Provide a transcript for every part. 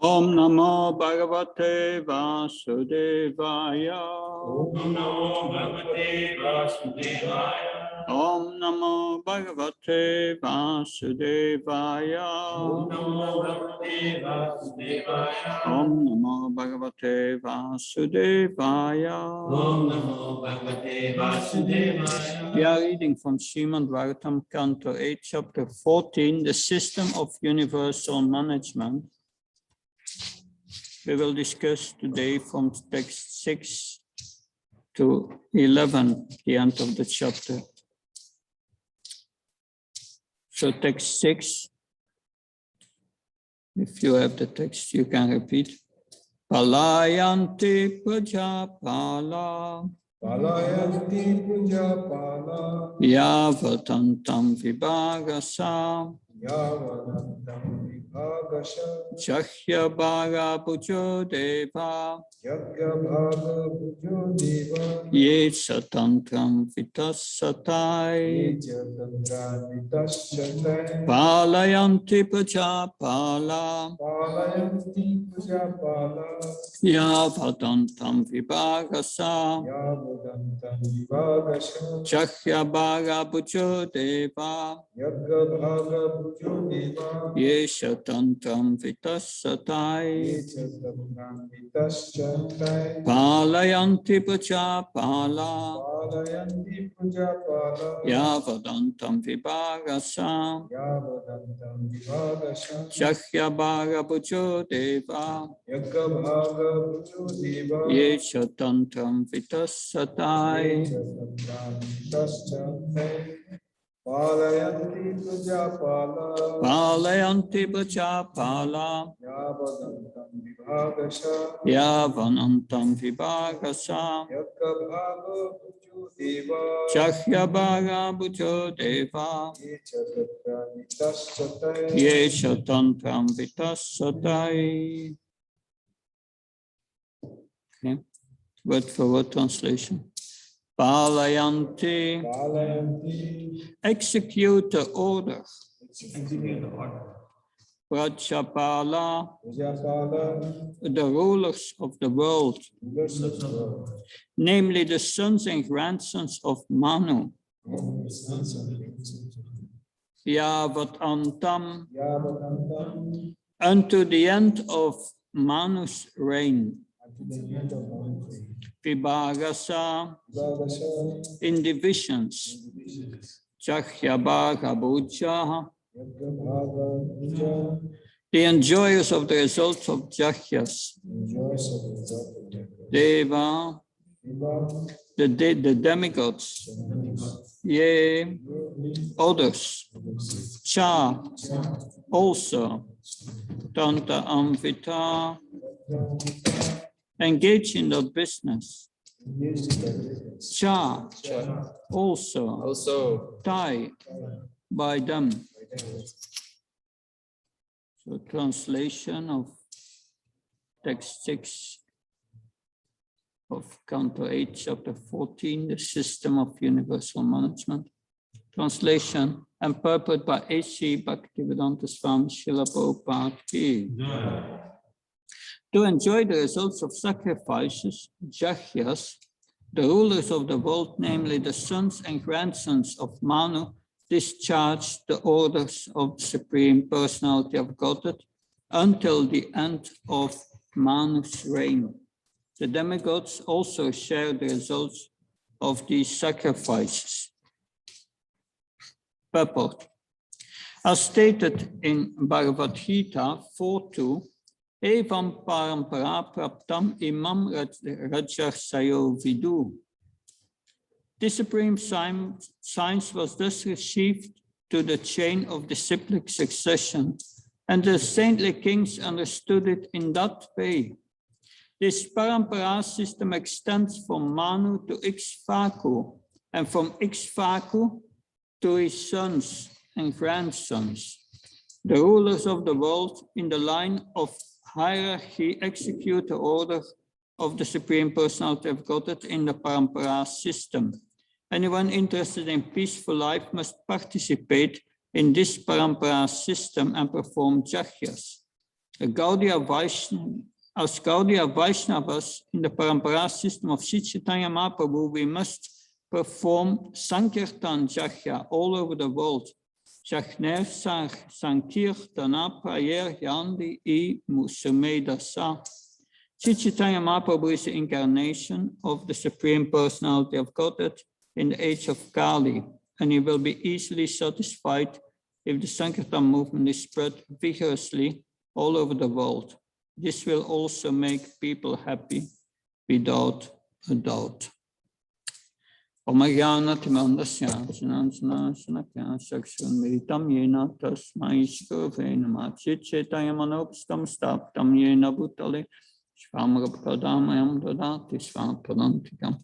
Om Namo Bhagavate Vasudevaya. Om Namo Bhagavate Vasudevaya. Om Namo Bhagavate Vasudevaya. Om Namo Bhagavate Vasudevaya. Om Namo Bhagavate Vasudevaya. Om Namo Bhagavate Vasudevaya. We are reading from Srimad Bhagavatam, Canto 8, Chapter 14, the System of Universal Management. We will discuss today from text 6 to 11, the end of the chapter. So text 6, if you have the text, you can repeat. Palayanti Prajapala. Palayanti Prajapala. Yavatantam Vibhagasa. Yavanantam Vibhagasha. Jahya Bhaga Pujo Deva. Yagya Bhaga Pujo Deva. Ye Satantram Vitassatai. Yechatantra Vitasyatai. Palayanti Prajapala. Palayanti Prajapala. Yavatantam Vibhagasa. Yavanantam Vibhagasha. Jahya Bhaga Pujo Deva. Yagya Bhaga Pujo Deva. Ye Satantram Vitassatai. Yechatantra Vitasyatai. Palayanti Prajapala. Palayanti Prajapala. Yavadantam Vibhagasa. Yavanantam Vibhagasha. Jahya Bhaga Pujo Deva. Yagya Bhaga Pujo Deva. Ye Satantram Vitassatai. Palayanti Prajapala. Palayanti Prajapala. Yavadantam Vibhagasha. Yavanantam Vibhagasa. Yagya Bhaga Pujo Deva. Jahya Bhaga Pujo Deva. Ye Satantram Vitassatai. Okay. Word for word translation. Palayanti. Palayanti. Execute the order. Execute the order. Prajapala. Prajapala. The rulers of the world, Rulers of the world. namely the sons and grandsons of Manu. Yavatantam. Yavadantam. Unto the end of Manu's reign. Unto the end of Montreal. Vibhagasa. Vibhagasha. In divisions. Jahya Bhaga Bhuja. Yagya Bhaga Puja. The enjoyers of the results of Jahyas. Enjoys of the result of the Deva. Deva. The demigods. Yea. Others. Cha. Also. Tanta Amvita. Engage in the business. Cha. Also. Tai. By them. So translation of text 6 of Canto 8, Chapter 14, the System of Universal Management. Translation and purport by A.C. Bhaktivedanta Swami Srila Prabhupada ki. To enjoy the results of sacrifices, Jahyas, the rulers of the world, namely the sons and grandsons of Manu, discharged the orders of the Supreme Personality of Godhead until the end of Manu's reign. The demigods also share the results of these sacrifices. Purport. As stated in Bhagavad Gita 4.2, Evam parampara praptam imam rajarsayo vidu. This supreme science was thus received to the chain of disciplic succession, and the saintly kings understood it in that way. This parampara system extends from Manu to Ikshvaku, and from Ikshvaku to his sons and grandsons. The rulers of the world in the line of hierarchy execute the order of the Supreme Personality of Godhead in the parampara system. Anyone interested in peaceful life must participate in this parampara system and perform jahyas. As Gaudiya Vaishnavas in the Parampara system of Sri Chaitanya Mahaprabhu, we must perform Sankirtan Jahya all over the world. Jahner Sankirtana Prayer Yandi I Musumedasa. Sri Chaitanya Mahaprabhu is the incarnation of the Supreme Personality of Godhead in the age of Kali, and he will be easily satisfied if the Sankirtan movement is spread vigorously all over the world. This will also make people happy without a doubt. Omagana Timandasya, Sanansana, Sanakya, Saksan, Meditam Yena, Tasmai Skovena, Chitayamanopistam Staptam Yena Butale, Svamarapadamayam Dodati Svapadantikam.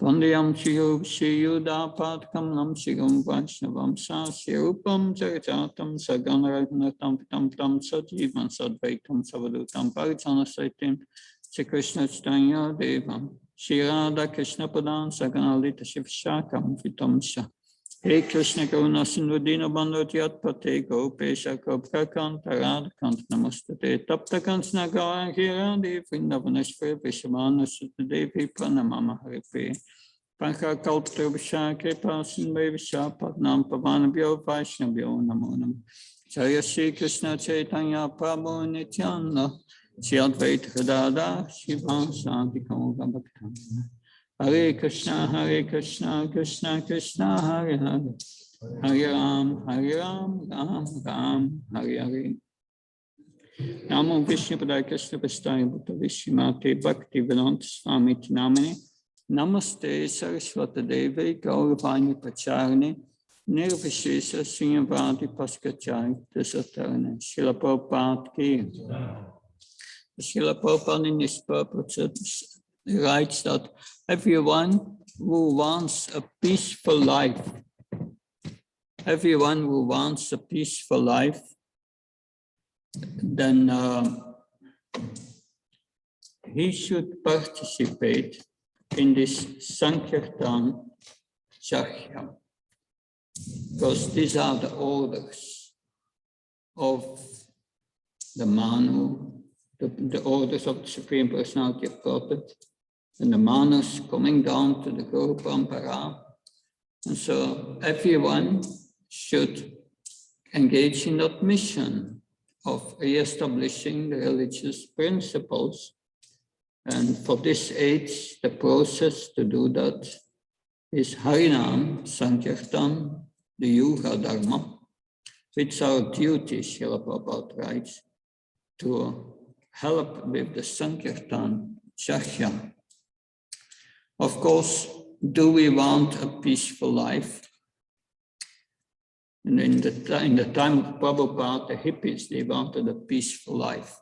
Pandiyam Shiyuda Patkam Nam Shigam Vaishnavam Sa Sirupam Jagajatam Saganaragnatam Pitam Tam Sajivan Sadvaitam Savadutam Paritana Saitim Shri Krishna Chaitanya Devam Shri Radha Krishna Padan Saganalita Shiv Shakam Vitamsha Hey Krishna Karuna Sindhudina Bandhotyat Pate Gopesha Koprakanta Radhakant Namastate Taptakant Nagaran Hirandi Vrindavaneshwar Vishamana Sutadevi Pranamama Haripe Panka Kalpata Vishake Pasan Bevisha Padnam Pavanabhyo Vaishnavyo Namo Namo Jaya Shri Krishna Chaitanya Prabhu Nityananda Shri Advaita Gadada Shiva Santi Kamoga Bhaktan Hare Krishna, Krishna Krishna, Hare Hare, Hare Ram, Ram Ram, Hare Hare. Namo Vishnu Padaya Krishna Prasthaya Bhutta Vishimate Bhakti Vedanta Swami Namane. Namaste Saraswata Devi Gauravani Pacharane Nirvishesha Srinyavadi Paskachari Desatarane Srila Prabhupada Ki. Srila Prabhupada in his purpose writes that everyone who wants a peaceful life, then he should participate in this Sankirtan Jahya, because these are the orders of the Manu, the orders of the Supreme Personality of Godhead, and the Manus coming down to the Guru Parampara. And so everyone should engage in that mission of re-establishing the religious principles. And for this age, the process to do that is Harinam, Sankirtan, the Yuga Dharma, which our duty, Srila Prabhupada writes, to help with the Sankirtan Jahya. Of course, do we want a peaceful life? And in the time of Prabhupada, the hippies, they wanted a peaceful life.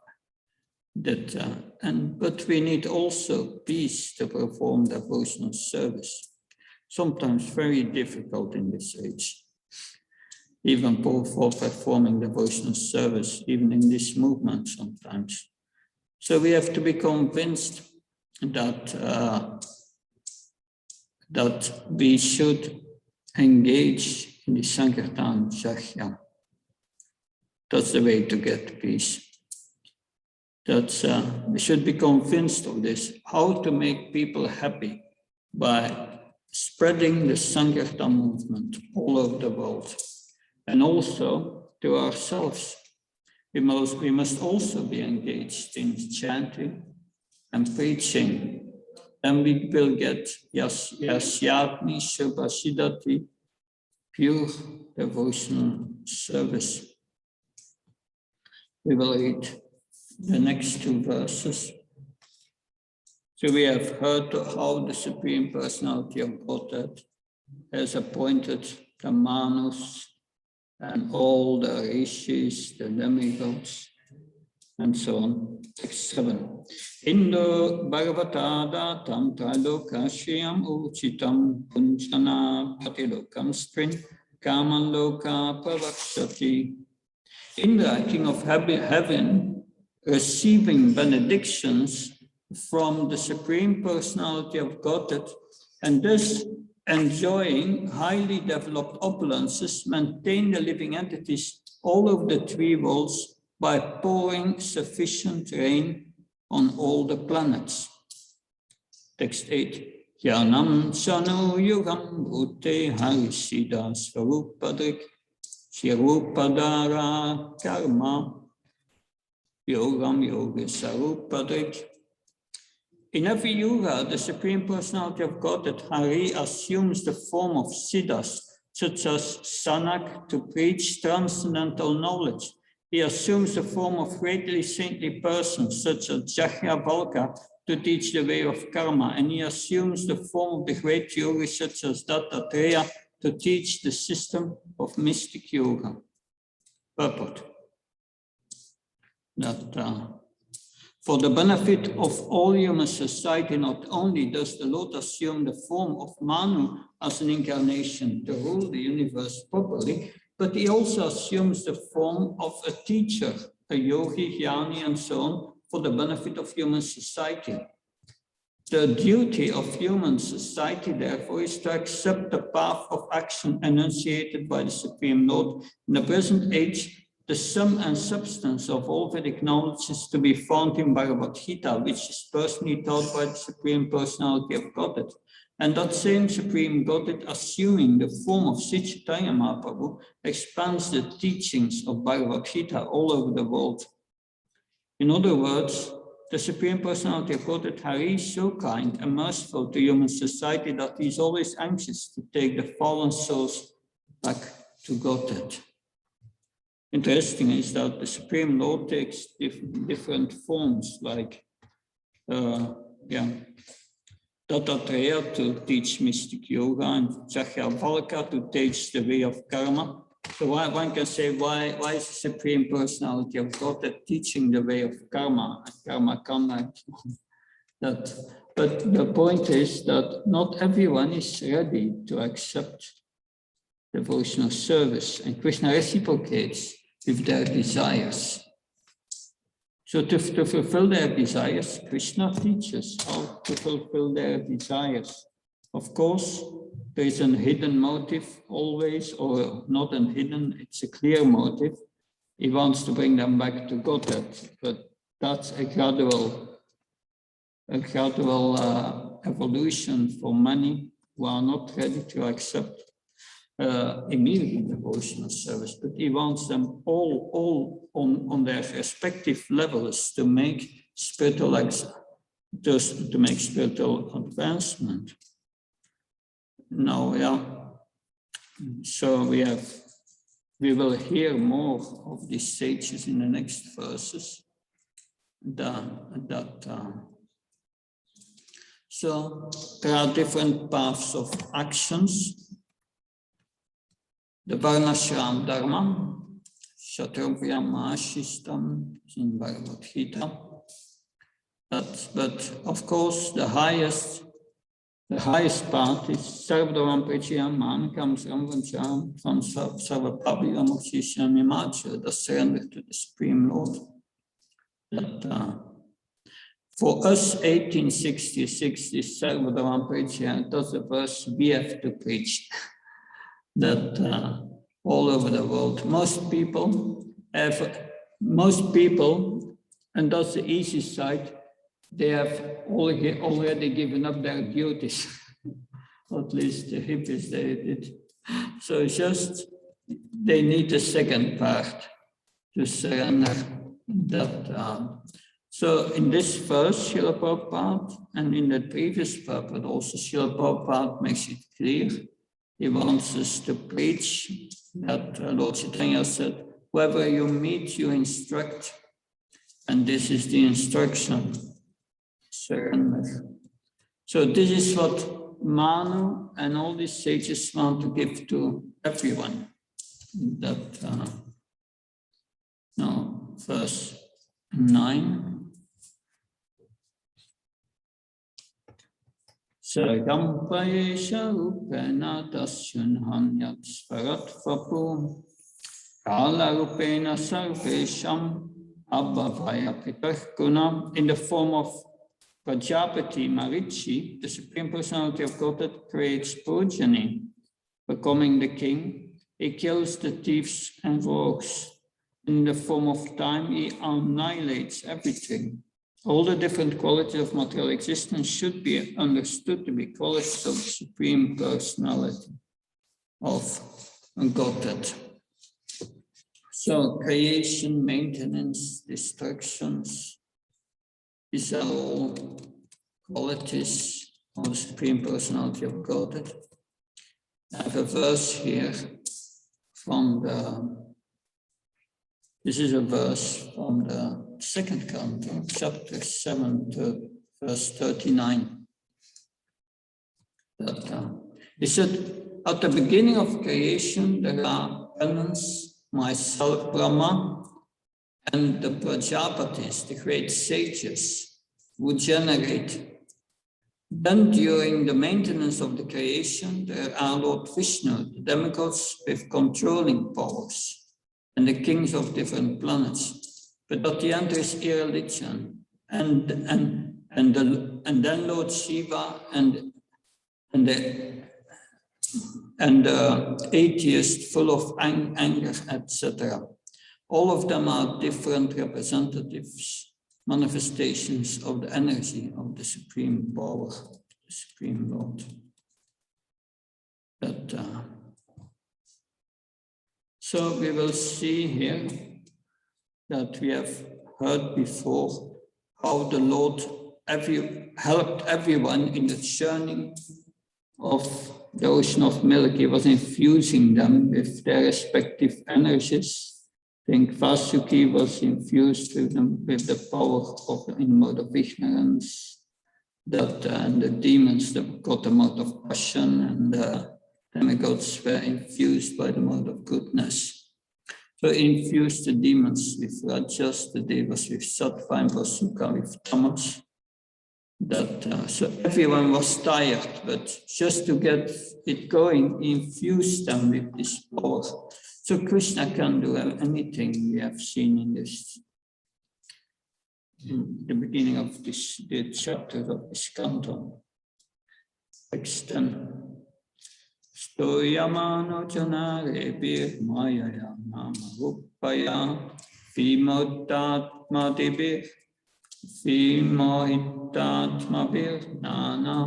But we need also peace to perform devotional service. Sometimes very difficult in this age, even for performing devotional service, even in this movement sometimes. So we have to be convinced that we should engage in the Sankirtan Jahya. That's the way to get peace. We should be convinced of this, how to make people happy by spreading the Sankirtan movement all over the world. And also to ourselves, we must also be engaged in chanting and preaching. And we will get Yasyatmi Shubhashidati, pure devotional service. We will read the next two verses. So we have heard how the Supreme Personality of Godhead has appointed the Manus and all the Rishis, the demigods, and so on. Text 7. Indo Bhagavata Datam Trilokashriyam Uchitam Punchana Patilokam Strin Kaman Loka Pravakshati. Indra, king of heaven, receiving benedictions from the Supreme Personality of Godhead, and thus enjoying highly developed opulences, maintain the living entities all over the three worlds by pouring sufficient rain on all the planets. Text 8. Yanam Sanu Yugam Bhute Harisida Svarupadrik Shirupadara Karma Yogam Yoga Sarupadrik. In every yuga, the Supreme Personality of Godhead, Hari, assumes the form of siddhas, such as Sanak, to preach transcendental knowledge. He assumes the form of greatly saintly persons, such as Jagyavalkya, to teach the way of karma. And he assumes the form of the great yogis, such as Dattatreya, to teach the system of mystic yoga. Purport. That for the benefit of all human society, not only does the Lord assume the form of Manu as an incarnation to rule the universe properly, but he also assumes the form of a teacher, a yogi, jnani, and so on, for the benefit of human society. The duty of human society, therefore, is to accept the path of action enunciated by the Supreme Lord. In the present age, the sum and substance of all Vedic knowledge is to be found in Bhagavad Gita, which is personally taught by the Supreme Personality of Godhead. And that same Supreme Godhead, assuming the form of Sri Chaitanya Mahaprabhu, expands the teachings of Bhagavad Gita all over the world. In other words, the Supreme Personality of Godhead, Hari, is so kind and merciful to human society that he is always anxious to take the fallen souls back to Godhead. Interesting is that the Supreme Lord takes different forms, like Dattatreya to teach mystic yoga and Jagyavalkya to teach the way of karma. So one can say, why is the Supreme Personality of Godhead teaching the way of karma? Karma can that. But the point is that not everyone is ready to accept devotional service, and Krishna reciprocates with their desires. So to fulfill their desires, Krishna teaches how to fulfill their desires. Of course, there is a hidden motive always, or not a hidden, it's a clear motive. He wants to bring them back to Godhead, but that's a gradual evolution for many who are not ready to accept immediate devotional service, but he wants them all on their respective levels to make spiritual advancement. Now, so we will hear more of these sages in the next verses. So there are different paths of actions. The Varnashram Dharma, Kshatriya Mahashishtam in Bhagavad Gita. But of course, the highest part is Sarvadharam Prachayam Manakam Sramvancham from Sarvapabhiyam Mokshisham Imacha, the surrender to the Supreme Lord. For us, 1866 is Sarvadharam Prachayam, that's the verse we have to preach. That all over the world, most people, and that's the easy side, they have already given up their duties. At least the hippies, they did. So just, they need a second part to surrender that. So in this verse, Srila Prabhupada, and in the previous purport also, Srila Prabhupada makes it clear. He wants us to preach that Lord Chaitanya said, whoever you meet, you instruct. And this is the instruction, surrender. So this is what Manu and all these sages want to give to everyone. That, now, verse 9. Sargam Payesha Rupena Dasyunhan Yat Svarat Vapu Kala Rupena Sarvesham Abhavaya Pitarkuna. In the form of Prajapati Marichi, the Supreme Personality of Godhead creates progeny. Becoming the king, he kills the thieves and rogues. In the form of time, he annihilates everything. All the different qualities of material existence should be understood to be qualities of the Supreme Personality of Godhead. So creation, maintenance, destructions, these are all qualities of the Supreme Personality of Godhead. I have a verse here from this is a verse from the second canto, chapter 7 to verse 39. He said, at the beginning of creation, there are elements, myself, Brahma, and the Prajapatis, the great sages, who generate. Then during the maintenance of the creation, there are Lord Vishnu, the demigods with controlling powers, and the kings of different planets. But at the end there is irreligion, and then Lord Shiva and the atheist full of anger, etc. All of them are different representatives, manifestations of the energy of the Supreme Power, the Supreme Lord. So we will see here that we have heard before how the Lord helped everyone in the churning of the ocean of milk. He was infusing them with their respective energies. I think Vasuki was infused with them with the power of in mode of ignorance. And the demons that got them out of passion, and the demigods were infused by the mode of goodness. So infused the demons with Rajas, the devas with Sattva, and Vasuka with Tamas. So everyone was tired, but just to get it going, infused them with this power. So Krishna can do anything. We have seen in this, in the beginning of the chapter of this canto. Text 10. Stoyamano janare bir mayaya nama rupaya vimodatma debir vimohitatma bir nana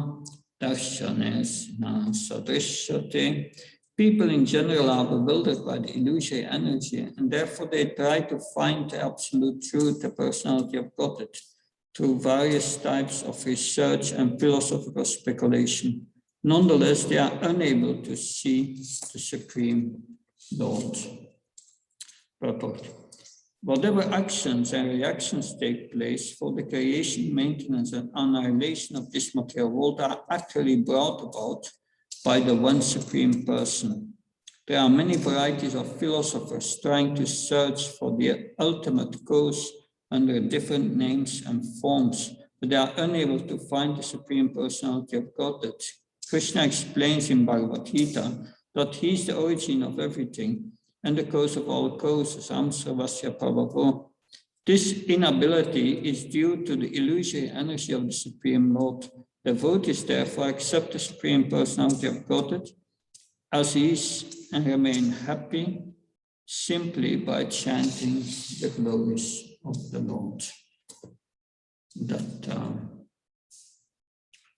darshanes na sadrishyate. People in general are bewildered by the illusory energy, and therefore they try to find the absolute truth, the personality of Godhead, through various types of research and philosophical speculation. Nonetheless, they are unable to see the Supreme Lord. Purport. Whatever actions and reactions take place for the creation, maintenance, and annihilation of this material world are actually brought about by the one Supreme Person. There are many varieties of philosophers trying to search for the ultimate cause under different names and forms, but they are unable to find the Supreme Personality of Godhead. Krishna explains in Bhagavad Gita that he is the origin of everything and the cause of all causes, Amsravasya Prabhavo. This inability is due to the illusory energy of the Supreme Lord. Devotees therefore accept the Supreme Personality of Godhead as he is and remain happy simply by chanting the glories of the Lord.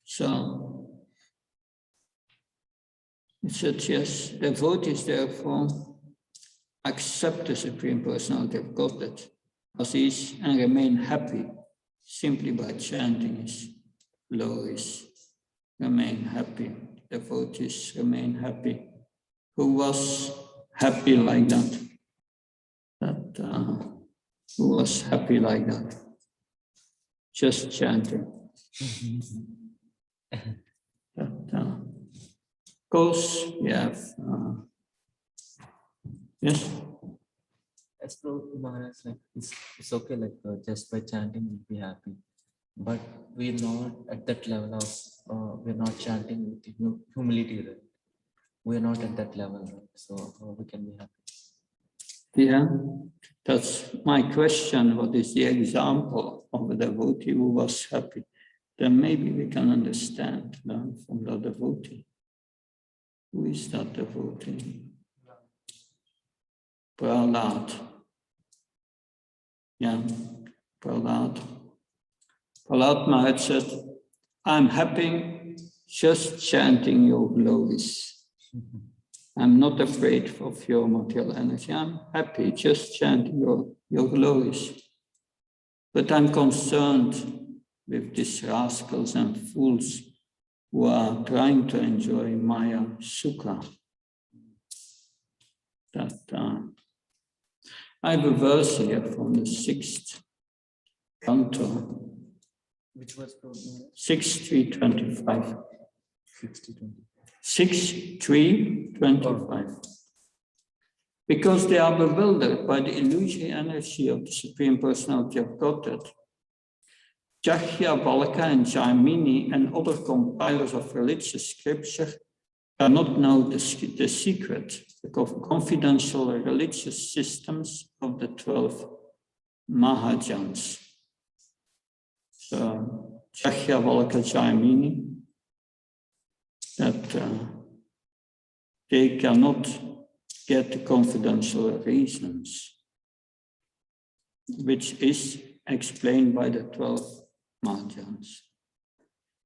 So it said, yes, devotees therefore accept the Supreme Personality of Godhead as he is and remain happy simply by chanting his glories. Remain happy. Devotees remain happy. Who was happy like that? Who was happy like that? Just chanting. Of course, we have. Yes. As Maharaj, like it's okay, like just by chanting we'll be happy, but we're not at that level of we're not chanting with humility, right? We're not at that level, right? So we can be happy. Yeah, that's my question. What is the example of a devotee who was happy? Then maybe we can understand from the devotee. Who is that devotee? Prahlad. Yeah, Prahlad. Prahlad Maharaj said, I'm happy just chanting your glories. I'm not afraid of your material energy. I'm happy just chanting your glories. But I'm concerned with these rascals and fools who are trying to enjoy Maya Sukha. I have a verse here from the 6th canto, Which was 6:3:25. 60-20. 6:3:25. Because they are bewildered by the illusory energy of the Supreme Personality of Godhead, Valka and Jaimini and other compilers of religious scripture cannot know the secret, the confidential religious systems of the 12 Mahajans. So, Valka, Jaimini, that they cannot get the confidential reasons, which is explained by the 12 Mahajans.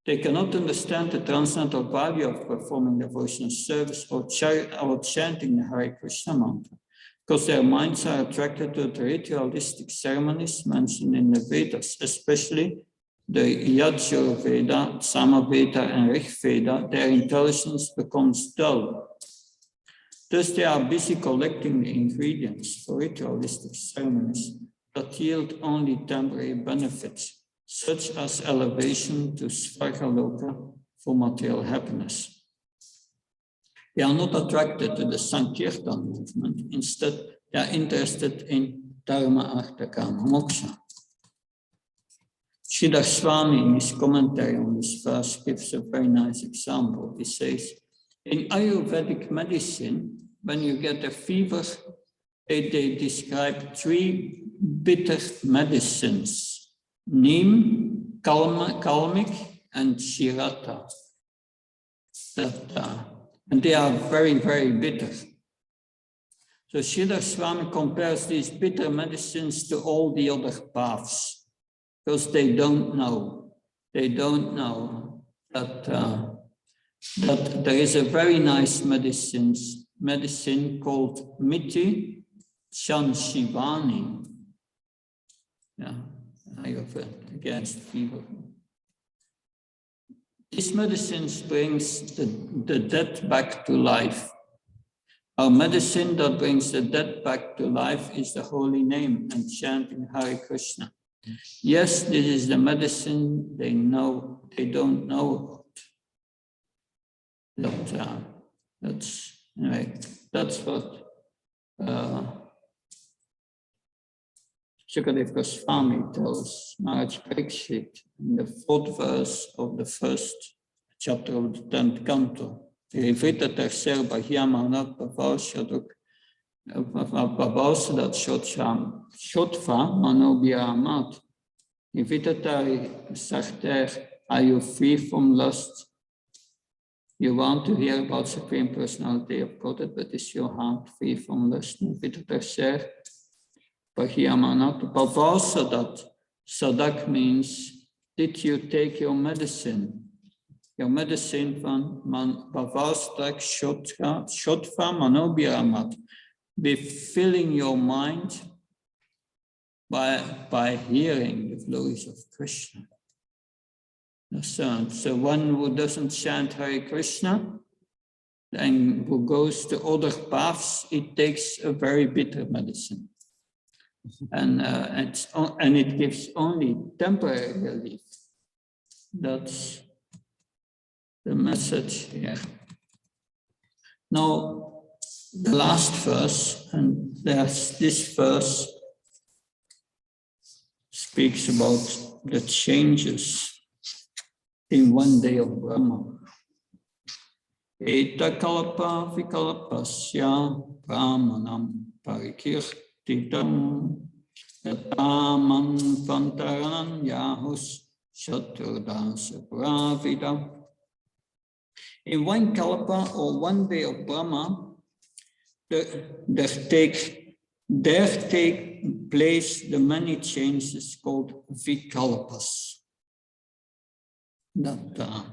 They cannot understand the transcendental value of performing devotional service or chanting the Hare Krishna mantra, because their minds are attracted to the ritualistic ceremonies mentioned in the Vedas, especially the Yajur Veda, Samaveda, and Rig Veda. Their intelligence becomes dull. Thus, they are busy collecting the ingredients for ritualistic ceremonies that yield only temporary benefits, such as elevation to Svargaloka for material happiness. They are not attracted to the Sankirtan movement. Instead, they are interested in Dharma, Artha, Kama, Moksha. Sridhar Swami, in his commentary on this verse, gives a very nice example. He says, in Ayurvedic medicine, when you get a fever, they describe 3 bitter medicines: Neem, Kalmik, and Shirata. And they are very, very bitter. So Sridhar Swami compares these bitter medicines to all the other paths, because they don't know. They don't know that there is a very nice medicine called Miti Chanshivani. Yeah, against fever. This medicine brings the dead back to life. Our medicine that brings the dead back to life is the holy name and chanting Hare Krishna. Yes, this is the medicine they know, they don't know about. That's what Shukadev Goswami tells Maharaj Parikshit in the 4th verse of the 1st chapter of the 10th canto. Rivita tercer Bhagyamanat Bhavaushaduk Bhavausadat Shotva Manobhyamat. Rivita Sarter, are you free from lust? You want to hear about Supreme Personality of Godhead, but is your heart free from lust? Rivita tercer Bhagyamanat Bhavausadat. Sadak means, did you take your medicine? Your medicine van Bhavastrak Shotva Manobhyamat, be filling your mind by hearing the glories of Krishna. So one who doesn't chant Hare Krishna and who goes to other paths, it takes a very bitter medicine. And it gives only temporary relief. That's the message here. Now, the last verse, and this verse speaks about the changes in one day of Brahma. Eta kalpa vikalpasya brahmanam parikirtitam etaman vantaran yahus shaturdasa pravida. In one kalpa or one day of Brahma, there take There take place the many changes called vikalpas. That,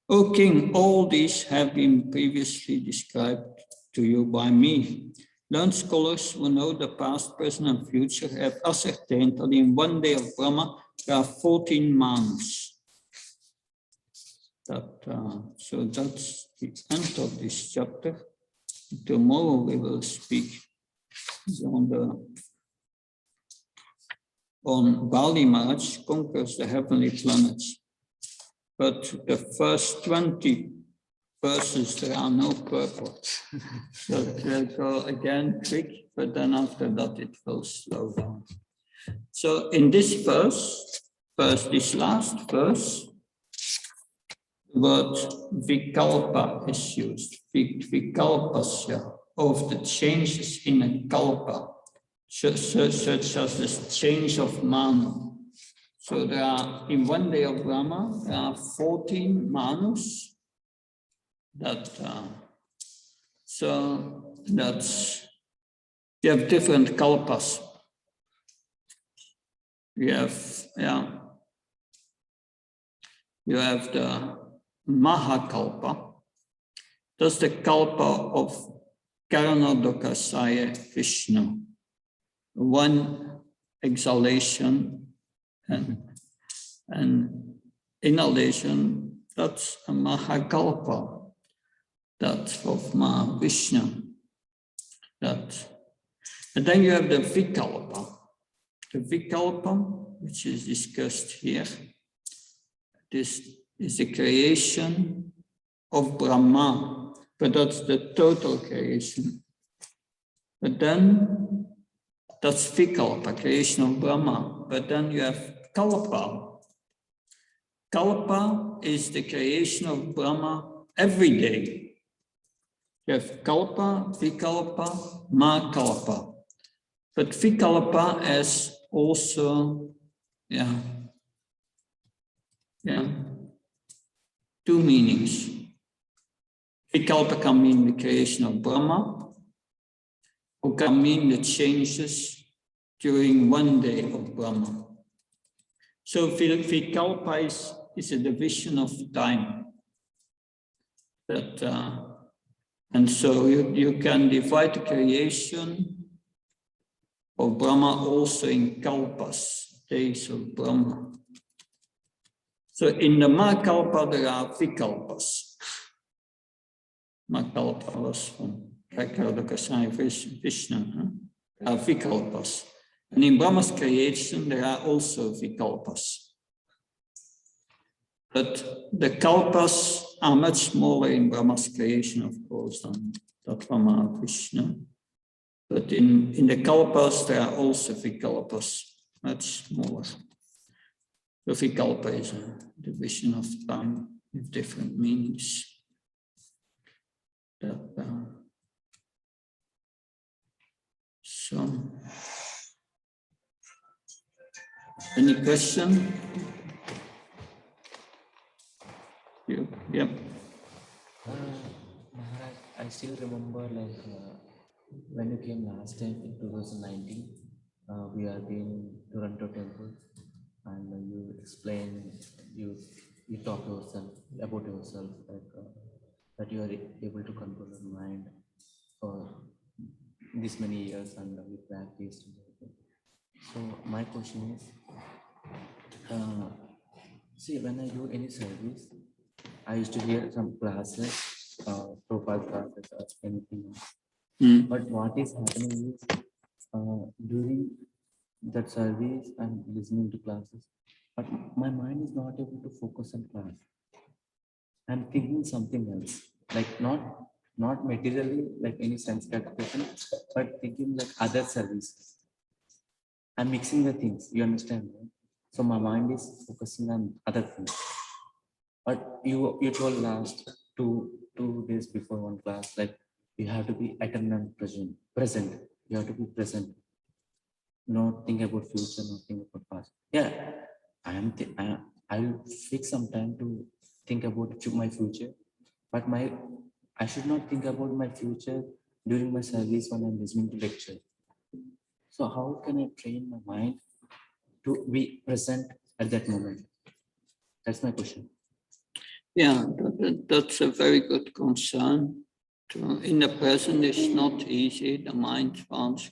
O king, all these have been previously described to you by me. Learned scholars who know the past, present, and future have ascertained that in one day of Brahma there are 14 manus. So that's the end of this chapter. Tomorrow we will speak on Bali Maharaj conquers the heavenly planets. But the first 20 verses, there are no purport. So it will go again quick, but then after that it will slow down. So in this this last verse, the word vikalpa is used, vikalpasya, of the changes in a kalpa, such as this change of manu. So there are, in one day of Brahma, there are 14 manus you have different kalpas. You have the Mahakalpa. That's the kalpa of Karanodakasaya Vishnu. One exhalation and inhalation, that's a Mahakalpa, that's of Mahavishnu. And then you have the Vikalpa. The Vikalpa, which is discussed here, this is the creation of Brahma, but that's the total creation. But then that's Vikalpa, creation of Brahma. But then you have Kalpa. Kalpa is the creation of Brahma every day. You have Kalpa, Vikalpa, Mahakalpa. But Vikalpa has also, two meanings. Vikalpa can mean the creation of Brahma, or can mean the changes during one day of Brahma. So Vikalpa is a division of time. And so you can divide the creation of Brahma also in kalpas, days of Brahma. So in the Mahakalpa there are vikalpas. Mahakalpa was from Karadakasaya Vishnu. There are vikalpas. And in Brahma's creation there are also vikalpas. But the kalpas are much smaller in Brahma's creation, of course, than that from Mahavishnu. But in the kalpas, there are also vikalpas, much smaller. The vikalpa is a division of time with different meanings. So, any question? Yep. Maharaj, I still remember when you came last time in 2019, we are in Toronto Temple, and you explained, you talk about yourself, that you are able to control your mind for this many years, and you practiced. So my question is, see, when I do any service, I used to hear some classes, profile classes or anything else. But what is happening is, during that service, I'm listening to classes, but my mind is not able to focus on class. I'm thinking something else, like not materially, like any sense gratification, but thinking like other services. I'm mixing the things, you understand, right? So my mind is focusing on other things. But you told last two days before one class, like you have to be eternal present. You have to be present. Not think about future, not think about past. Yeah, I'll fix some time to think about my future, but I should not think about my future during my service when I'm listening to lecture. So how can I train my mind to be present at that moment? That's my question. Yeah, that's a very good concern. In the present, it's not easy. The mind wants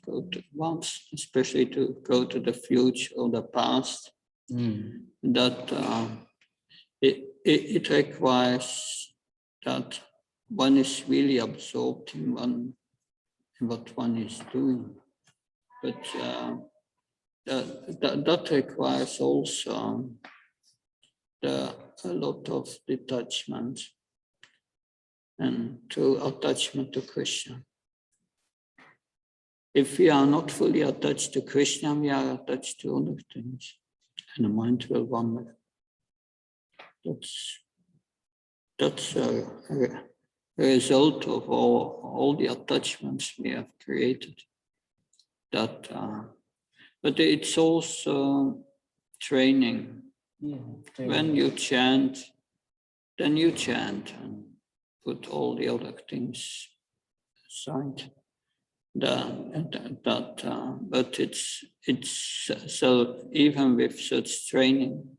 especially to go to the future or the past. That it requires that one is really absorbed in what one is doing. But that requires also a lot of detachment and to attachment to Krishna. If we are not fully attached to Krishna, we are attached to other things, and the mind will wander. That's a result of all the attachments we have created. But it's also training. Yeah, When you chant, then you chant and put all the other things aside. But it's so even with such training,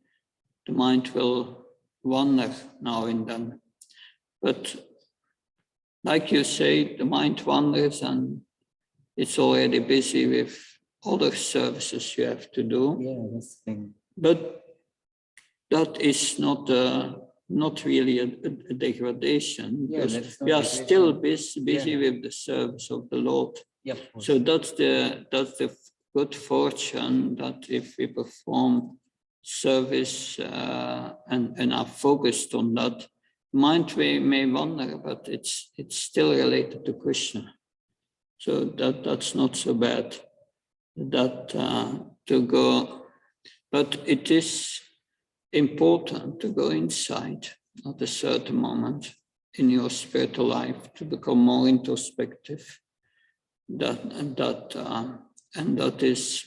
the mind will wander now and then. But like you say, the mind wanders and it's already busy with other services you have to do. Yeah, that's the thing. But that is not really a degradation, because we are still busy with the service of the Lord. Yeah, so that's the good fortune, that if we perform service and are focused on that, mind may wander, but it's still related to Krishna. So that's not so bad. That to go, but it is important to go inside at a certain moment in your spiritual life to become more introspective. And that is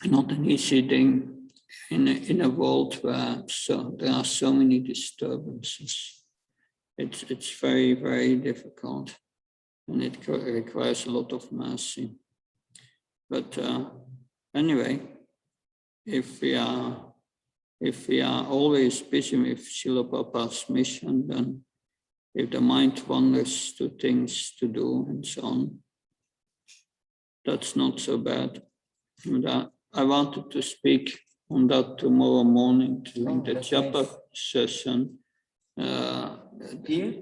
not an easy thing in a world where there are so many disturbances. It's very, very difficult, and it requires a lot of mercy. But anyway, if we are always busy with Srila Prabhupada's mission, then if the mind wanders to things to do and so on, that's not so bad. And I wanted to speak on that tomorrow morning during the japa session. Here?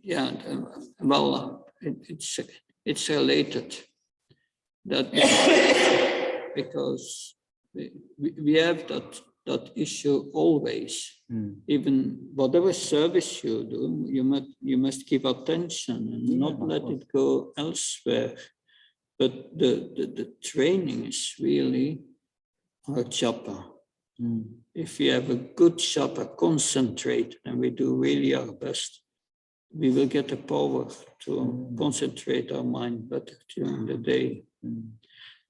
Yeah, well, it's related. That because we have that issue always. Even whatever service you do, you must give attention and not let it go elsewhere. But the training is really our japa. If we have a good japa, concentrate, and we do really our best, we will get the power to concentrate our mind better during the day.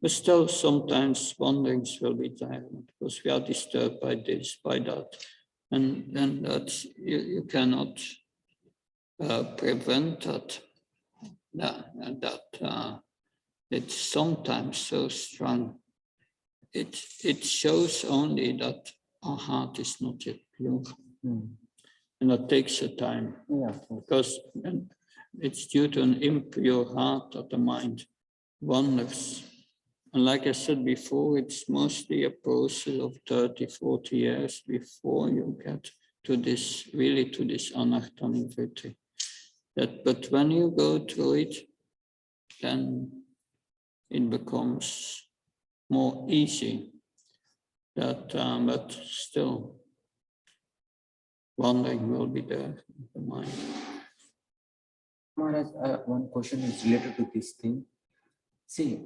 But still, sometimes wanderings will be there because we are disturbed by this, by that. And then you cannot prevent that. It's sometimes so strong. It shows only that our heart is not yet pure. And that takes a time. Because it's due to an impure heart that the mind wanders. And like I said before, it's mostly a process of 30, 40 years before you get to this, really to this anartha-nivritti. But when you go through it, then it becomes more easy. But still, wandering will be there in the mind. Maharaj, one question is related to this thing. See,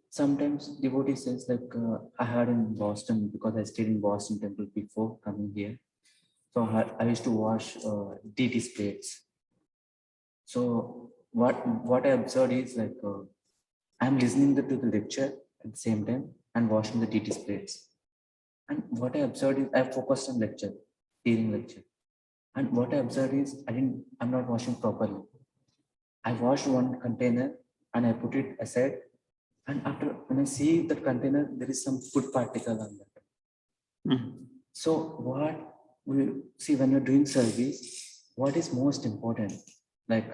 sometimes devotee says like, I had in Boston, because I stayed in Boston temple before coming here. So I used to wash deities plates. So what I observed is like, I'm listening to the lecture at the same time and washing the deities plates. And what I observed is I focused on lecture, hearing lecture. And what I observed is I'm not washing properly. I washed one container and I put it aside. And after when I see the container, there is some food particle on that. Mm. So what we see when you're doing service, what is most important? Like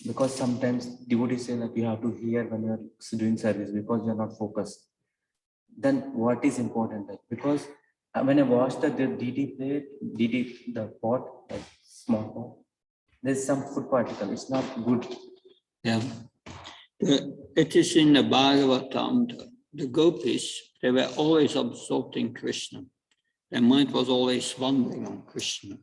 because sometimes devotees say like you have to hear when you're doing service because you're not focused. Then what is important? Like because when I wash the DD plate, DD the pot, like small pot, there's some food particle. It's not good. Yeah. It is in the Bhagavatam, the gopis, they were always absorbed in Krishna. Their mind was always wandering on Krishna.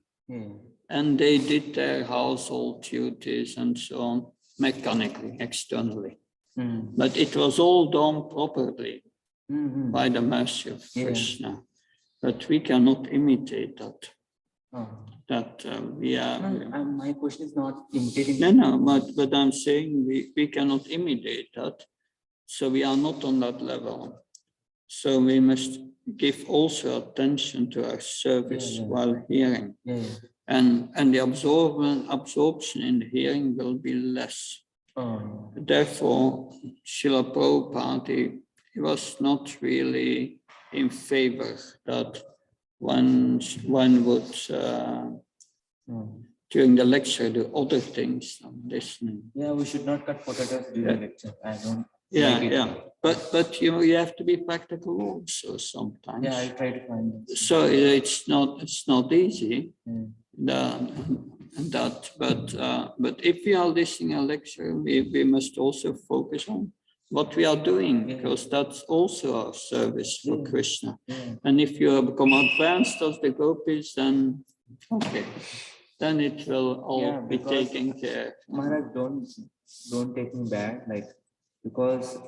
And they did their household duties and so on, mechanically, externally. But it was all done properly by the mercy of Krishna. But we cannot imitate that. That we are. No, my question is not imitating. No, but I'm saying we cannot imitate that. So we are not on that level. So we must give also attention to our service while hearing. And the absorption in the hearing will be less. Therefore, Srila Prabhupada, he was not really in favor that one would during the lecture do other things than listening. Yeah, we should not cut potatoes during lecture. I don't. But you have to be practical also sometimes. Yeah, I try to find it. So it's not easy. But if we are listening a lecture, we must also focus on what we are doing, because that's also our service for Krishna. And if you become advanced as the gopis, then okay, then it will all be taken care. Maharaj, don't take me bad, like because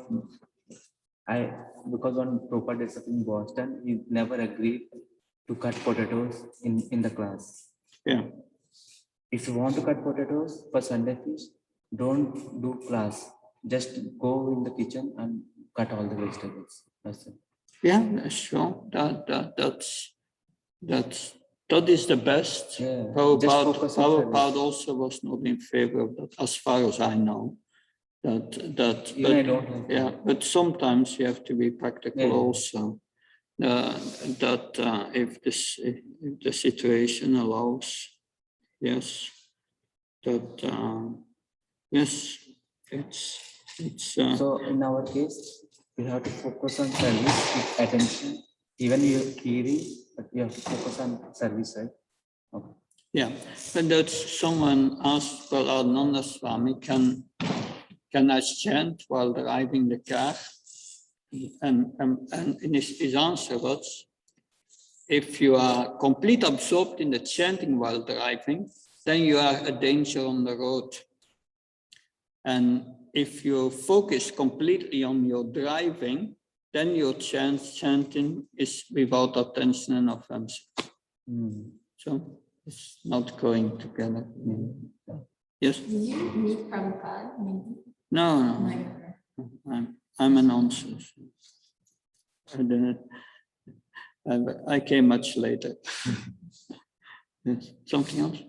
when Prabhupada is in Boston, he never agreed to cut potatoes in the class. Yeah. If you want to cut potatoes for Sunday feast, don't do class. Just go in the kitchen and cut all the vegetables. That's it. Yeah, that's true. That is the best. Prabhupada also was not in favor of that, as far as I know. But sometimes you have to be practical also. If the situation allows, yes, it's. So in our case, we have to focus on service with attention. Even you're hearing, but you have to focus on service, right? Okay. Yeah, and that's someone asked, well, Ananda Swami, can I chant while driving the car? And his answer was, if you are completely absorbed in the chanting while driving, then you are a danger on the road. And if you focus completely on your driving, then your chanting is without attention and offensive. So it's not going together. Yes? Do you meet Prabhupada? No. I'm a nonsense. I came much later. Yes. Something else?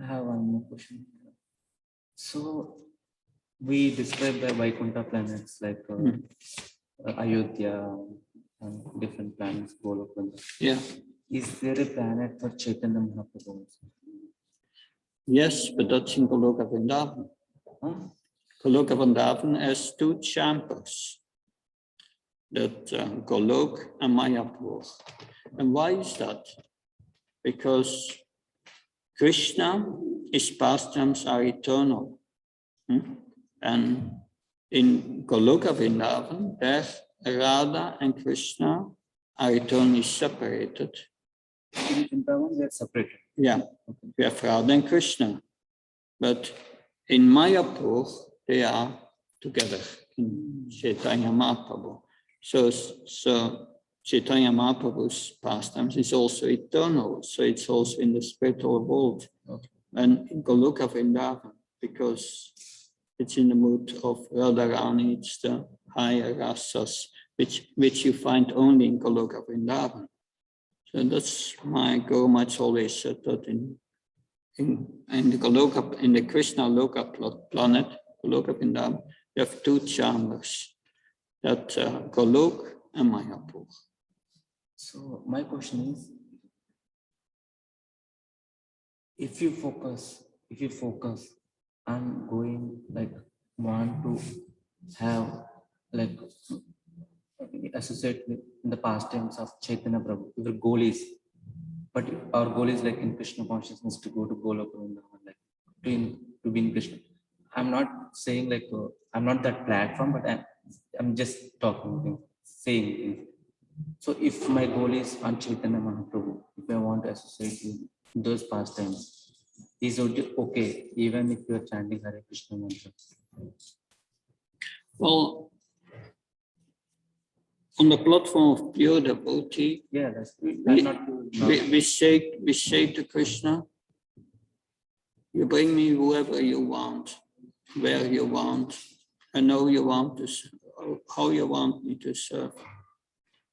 I have one more question. So we describe the Vaikuntha planets like Ayodhya and different planets. Yeah. Is there a planet for Chaitanya Mahaprabhu? Yes, but that's in Goloka Vrindavan. Goloka Vrindavan has two chambers, that Golok and Mayapur. And why is that? Because Krishna, his pastimes are eternal. And in Goloka Vrindavan, there Radha and Krishna are eternally separated. In Vrindavan, they are separated. Yeah, we have Radha and Krishna. But in Mayapur, they are together in Chaitanya Mahaprabhu. So Chaitanya Mahaprabhu's pastimes is also eternal. So it's also in the spiritual world. And in Goloka Vrindavan, because it's in the mood of Radharani, it's the higher rasas, which you find only in Goloka Vrindavan. So that's my Guru Maharaj always said that in the Goloka, in the Krishna Loka planet, Goloka Vrindavan, you have two chambers, that Golok and Mayapur. So my question is, if you focus on going like want to have like associate with the pastimes of Chaitanya Prabhu, your goal is, but our goal is like in Krishna consciousness to go to Goloka Vrindavan, like to be in Krishna. I'm not saying like I'm not that platform, but I'm just talking, saying things. So if my goal is on Chaitanya Mahaprabhu, if I want to associate with those pastimes, is it okay even if you are chanting Hare Krishna mantra? Well, on the platform of pure devotee, Yeah, that's we say to Krishna, you bring me whoever you want, where you want, and how you want me to serve.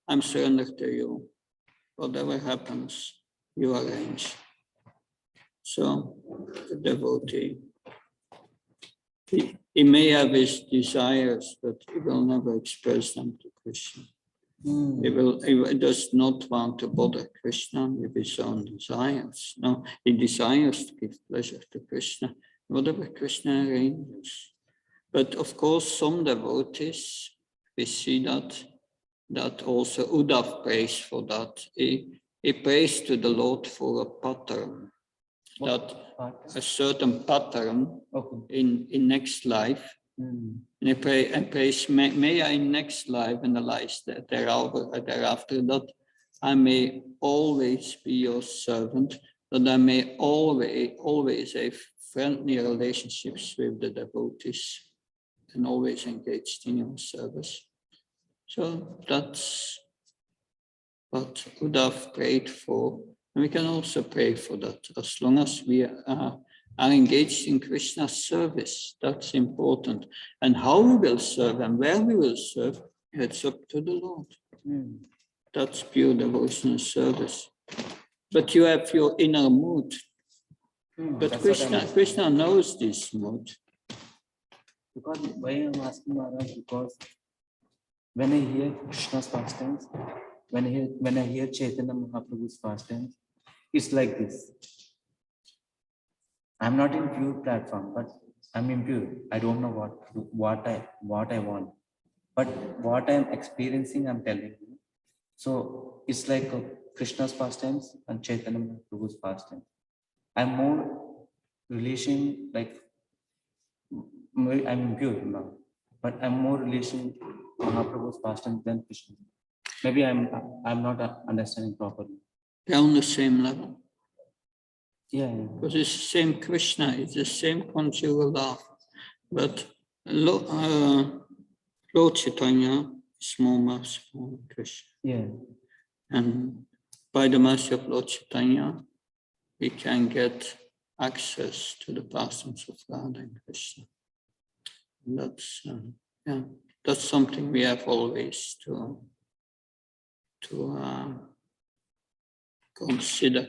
I'm surrendered to you. Whatever happens, you arrange. So the devotee, he may have his desires, but he will never express them to Krishna. He does not want to bother Krishna with his own desires. No, he desires to give pleasure to Krishna, whatever Krishna arranges. But of course, some devotees, we see that also Uddhav prays for that. He prays to the Lord for a pattern, that a certain pattern in next life. And I prays, may I in next life and the lives thereafter, that I may always be your servant, that I may always have friendly relationships with the devotees and always engaged in your service. So that's what Uddhav prayed for. And we can also pray for that, as long as we are engaged in Krishna's service. That's important. And how we will serve and where we will serve, it's up to the Lord. That's pure devotional service. But you have your inner mood. But Krishna knows this mood. Because why I'm asking Maharaj, because when I hear Krishna's pastimes, when I hear Chaitanya Mahaprabhu's pastimes, it's like this. I'm not in pure platform, but I'm impure. I don't know what I want. But what I'm experiencing, I'm telling you. So it's like Krishna's pastimes and Chaitanya Mahaprabhu's pastimes. I'm more relation, like I'm impure now, but I'm more relation Mahaprabhu's pastimes than Krishna. Maybe I'm not understanding properly. They're on the same level. Yeah. Because it's the same Krishna, it's the same conjugal love. But Lord Chaitanya is more merciful than Krishna. Yeah. And by the mercy of Lord Chaitanya, we can get access to the pastimes of God and Krishna. And that's something we have always to consider.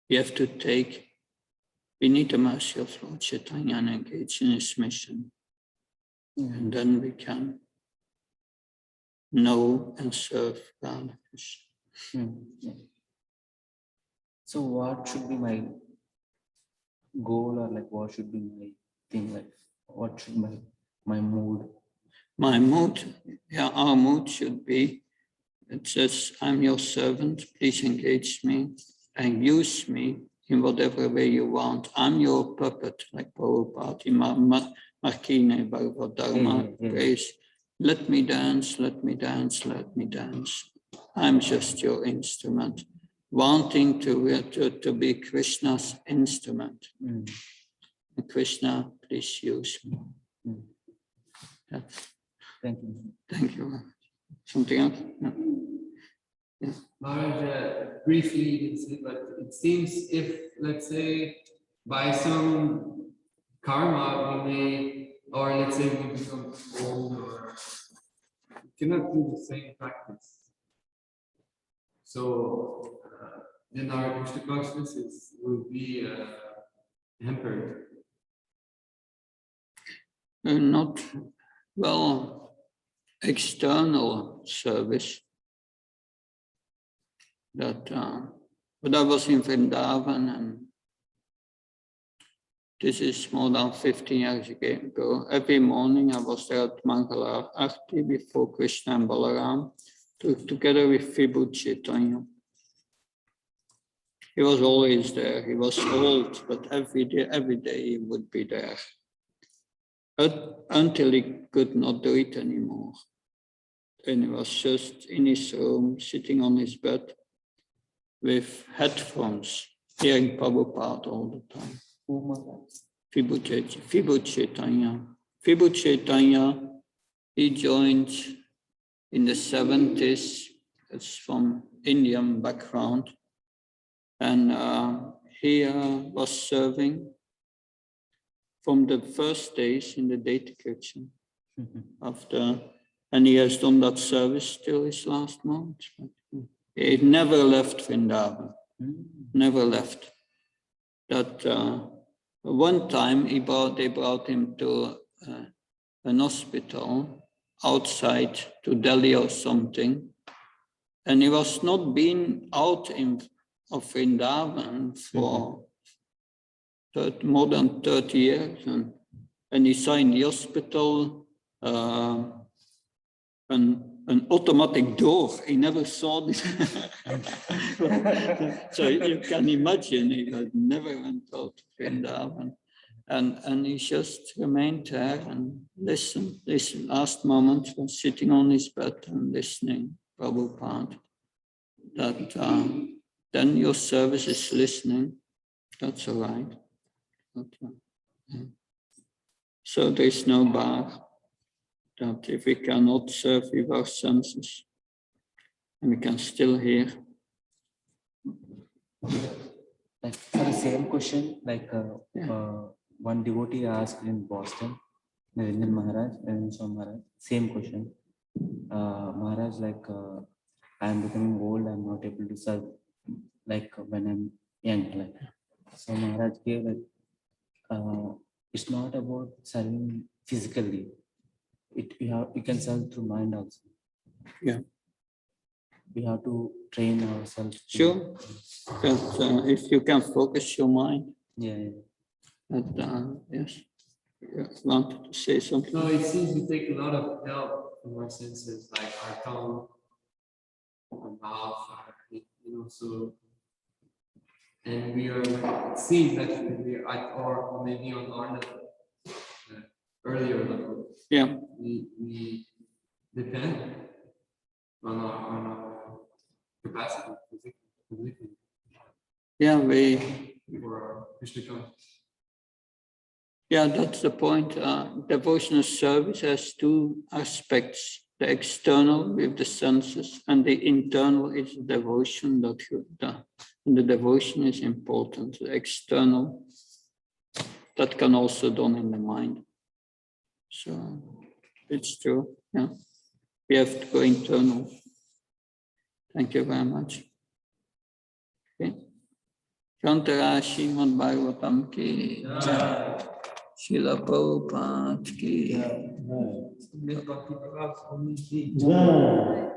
We need the mercy of Lord Chaitanya and engage in his mission. And then we can know and serve God. So what should be my goal, or like what should be my thing, like what should my mood? My mood, our mood should be, it says, I'm your servant, please engage me and use me in whatever way you want. I'm your puppet, like Prabhupada, Markine, Bhagavad Dharma, praise. Let me dance, let me dance, let me dance. I'm just your instrument, wanting to be Krishna's instrument. Krishna, please use me. Thank you. Thank you. Something else? No. Yeah. Maharaj, briefly you can say, but it seems if, let's say, by some karma we may, or let's say we become old, or we cannot do the same practice. So then our Krishna consciousness will be hampered. Not, well, external service. That, but I was in Vrindavan, and this is more than 15 years ago. Every morning I was there at Mangala Arti before Krishna and Balaram, together with Vibhu Chaitanya. He was always there. He was old, but every day he would be there. Until he could not do it anymore. And he was just in his room, sitting on his bed with headphones, hearing Prabhupada all the time. Vibhu Chaitanya. Vibhu Chaitanya, he joined in the 70s. It's from Indian background. And he was serving from the first days in the Data Kitchen. And he has done that service till his last month. He never left Vrindavan, never left. That one time they brought him to an hospital outside to Delhi or something, and he was not been out of Vrindavan for more than 30 years, and he saw in the hospital an automatic door. He never saw this. So you can imagine he never went out to Vrindavan. And he just remained there and listened. This last moment was sitting on his bed and listening, Prabhupada. That then your service is listening. That's all right. Okay. So there is no bar. That if we cannot serve with our senses, and we can still hear. Like for the same question, like one devotee asked in Boston, Narendra Maharaj and Swami Maharaj, same question. Maharaj, like I am becoming old, I am not able to serve like when I'm young. Like so, Maharaj gave like it's not about serving physically. You can serve through mind also. Yeah. We have to train ourselves. Sure. But if you can focus your mind. Yeah. But, yes. You wanted to say something? No, it seems we take a lot of help from our senses, like our tongue, our mouth, so. And we are, it seems that we are at, or maybe on our level, earlier level. Yeah. We depend on our capacity physically. Yeah, For our Krishna consciousness. yeah, that's the point. Devotional service has two aspects: the external with the senses, and the internal is devotion. And the devotion is important. The external, that can also done in the mind. So it's true. Yeah, we have to go internal. Thank you very much. Okay. Shantara Srimad Bhagavatam ki jai. Srila Prabhupada ki jai.